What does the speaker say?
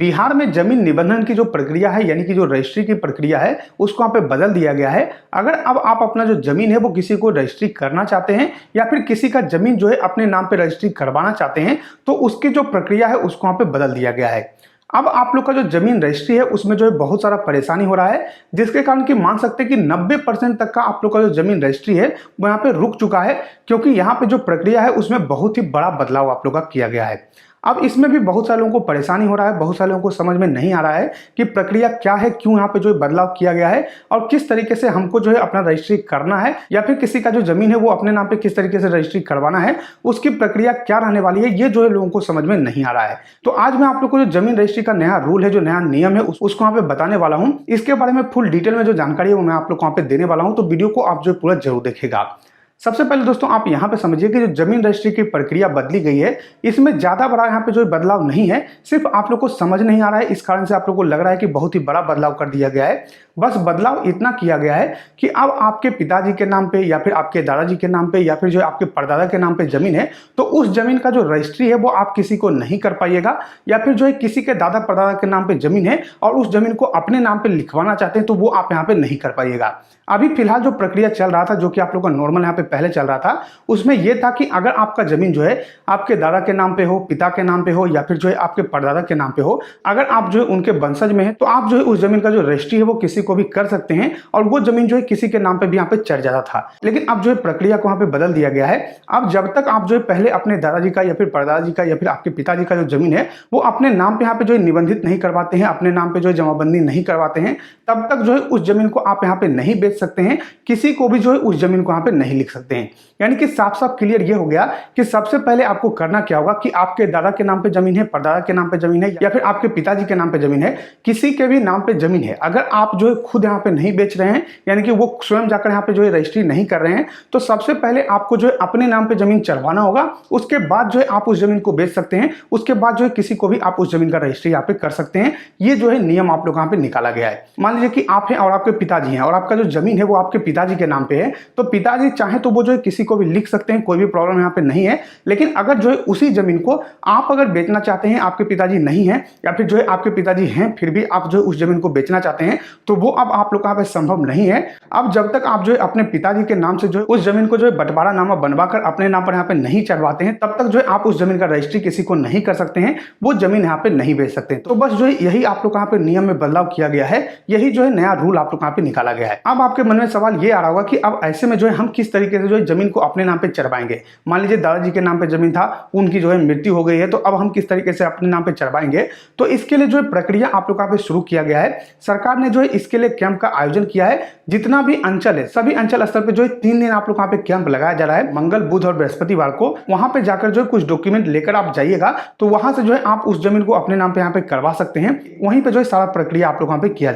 बिहार में जमीन निबंधन की जो प्रक्रिया है यानी कि जो रजिस्ट्री की प्रक्रिया है उसको यहाँ पे बदल दिया गया है। अगर अब आप अपना जो जमीन है वो किसी को रजिस्ट्री करना चाहते हैं या फिर किसी का जमीन जो है अपने नाम पे रजिस्ट्री करवाना चाहते हैं तो उसकी जो प्रक्रिया है उसको यहाँ पे बदल दिया गया है। अब आप लोग का जो जमीन रजिस्ट्री है उसमें जो है बहुत सारा परेशानी हो रहा है, जिसके कारण कि मान सकते हैं कि 90% तक का आप लोग का जो जमीन रजिस्ट्री है वो यहाँ पे रुक चुका है, क्योंकि यहाँ पे जो प्रक्रिया है उसमें बहुत ही बड़ा बदलाव आप लोग का किया गया है। अब इसमें भी बहुत सारे लोगों को परेशानी हो रहा है, बहुत सारे लोगों को समझ में नहीं आ रहा है कि प्रक्रिया क्या है, क्यों यहाँ पे जो है बदलाव किया गया है और किस तरीके से हमको जो है अपना रजिस्ट्री करना है या फिर किसी का जो जमीन है वो अपने नाम पे किस तरीके से रजिस्ट्री करवाना है, उसकी प्रक्रिया क्या रहने वाली है, ये जो है लोगों को समझ में नहीं आ रहा है। तो आज मैं आप लोग को जो जमीन रजिस्ट्री का नया रूल है, जो नया नियम है उसको यहाँ पे बताने वाला हूँ। इसके बारे में फुल डिटेल में जो जानकारी है वो मैं आप लोग को यहाँ पे देने वाला हूँ, तो वीडियो को आप जो पूरा जरूर देखेगा। सबसे पहले दोस्तों आप यहाँ पे समझिए कि जो जमीन रजिस्ट्री की प्रक्रिया बदली गई है इसमें ज्यादा बड़ा यहाँ पे जो बदलाव नहीं है, सिर्फ आप लोग को समझ नहीं आ रहा है, इस कारण से आप लोग को लग रहा है कि बहुत ही बड़ा बदलाव कर दिया गया है। बस बदलाव इतना किया गया है कि अब आपके पिताजी के नाम पे या फिर आपके दादाजी के नाम पे या फिर जो आपके परदादा के नाम पे जमीन है तो उस जमीन का जो रजिस्ट्री है वो आप किसी को नहीं कर पाइएगा, या फिर जो है किसी के दादा परदादा के नाम पे जमीन है और उस जमीन को अपने नाम पे लिखवाना चाहते हैं तो वो आप यहाँ पे नहीं कर पाइएगा। अभी फिलहाल जो प्रक्रिया चल रहा था, जो कि आप लोग का नॉर्मल यहाँ पे पहले चल रहा था, उसमें यह था कि अगर आपका जमीन जो है आपके दादा के नाम पे हो, पिता के नाम पे हो या फिर जो है आपके परदादा के नाम पे हो, अगर आप जो है उनके वंशज में है तो आप जो है उस जमीन का जो रजिस्ट्री है वो किसी को भी कर सकते हैं और वो जमीन जो है किसी के नाम पे भी यहाँ पे चढ़ जाता था। लेकिन अब जो है प्रक्रिया को यहाँ पे बदल दिया गया है। अब जब तक आप जो है पहले अपने दादाजी का या फिर परदादाजी का या फिर आपके पिताजी का जो जमीन है वो अपने नाम पे यहाँ पे जो है निबंधित नहीं करवाते हैं, अपने नाम पे जो है जमाबंदी नहीं करवाते हैं, तब तक जो है उस जमीन को आप यहाँ पे नहीं बेच सकते हैं, किसी को भी जो है उस जमीन को यहाँ पे नहीं लिख सकते हैं। यानी कि साफ साफ क्लियर ये हो गया कि सबसे पहले आपको करना क्या होगा कि आपके दादा के नाम पे जमीन है, परदादा के नाम पे जमीन है या फिर आपके पिताजी के नाम पे जमीन है, किसी के भी नाम पे जमीन है, अगर आप जो है खुद यहाँ पे नहीं बेच रहे हैं यानी कि वो स्वयं जाकर यहाँ पे जो है रजिस्ट्री नहीं कर रहे हैं, तो सबसे पहले आपको जो है अपने नाम पे जमीन चढ़वाना होगा। उसके बाद जो है आप उस जमीन को बेच सकते हैं, उसके बाद जो है किसी को भी आप उस जमीन का रजिस्ट्री यहाँ पे कर सकते हैं। ये जो है नियम आप लोग यहाँ पे निकाला गया है। मान लीजिए कि आप हैं और आपके पिताजी हैं और आपका जो जमीन है वो आपके पिताजी के नाम पे है, तो पिताजी चाहे तो वो जो है किसी को भी लिख सकते हैं, कोई भी प्रॉब्लम यहाँ पे नहीं है। लेकिन अगर जो है उसी जमीन को आप अगर बेचना चाहते हैं, आपके पिताजी नहीं है या फिर जो है आपके पिताजी हैं फिर भी आप जो है उस जमीन को बेचना चाहते हैं, तो वो अब आप लोग यहाँ पे संभव नहीं है। अब जब तक आप जो है अपने पिताजी के नाम से जो है उस जमीन को जो है बंटवारा नामा बनवाकर अपने नाम पर यहाँ पे नहीं चढ़वाते हैं, तब तक जो है आप उस जमीन का रजिस्ट्री किसी को नहीं कर सकते हैं, वो जमीन यहाँ पे नहीं बेच सकते। तो बस जो है यही आप लोग यहाँ पे नियम में बदलाव किया गया है, यही जो है नया रूल आप लोग यहाँ पे निकाला गया है। अब आपके मन में सवाल ये आ रहा होगा कि अब ऐसे में जो है हम किस तरीके से जो है जमीन को अपने नाम पे चढ़वाएंगे। मान लीजिए दादाजी के नाम पे जमीन था, उनकी जो है मृत्यु हो गई है, तो अब हम किस तरीके से अपने नाम पे चढ़वाएंगे। तो इसके लिए जो है प्रक्रिया आप लोग यहाँ पे शुरू किया गया है। सरकार ने जो है इसके लिए कैंप का आयोजन किया है। जितना भी अंचल है सभी अंचल स्तर पे जो है 3 दिन आप लोग यहाँ पे कैंप लगाया जा रहा है। मंगल, बुध और बृहस्पतिवार को वहां पे जाकर जो है कुछ डॉक्यूमेंट लेकर आप जाइएगा, तो वहां से जो है आप उस जमीन को अपने नाम पे यहाँ पे करवा सकते हैं। वहीं पे जो है सारा प्रक्रिया आप लोग यहाँ पे किया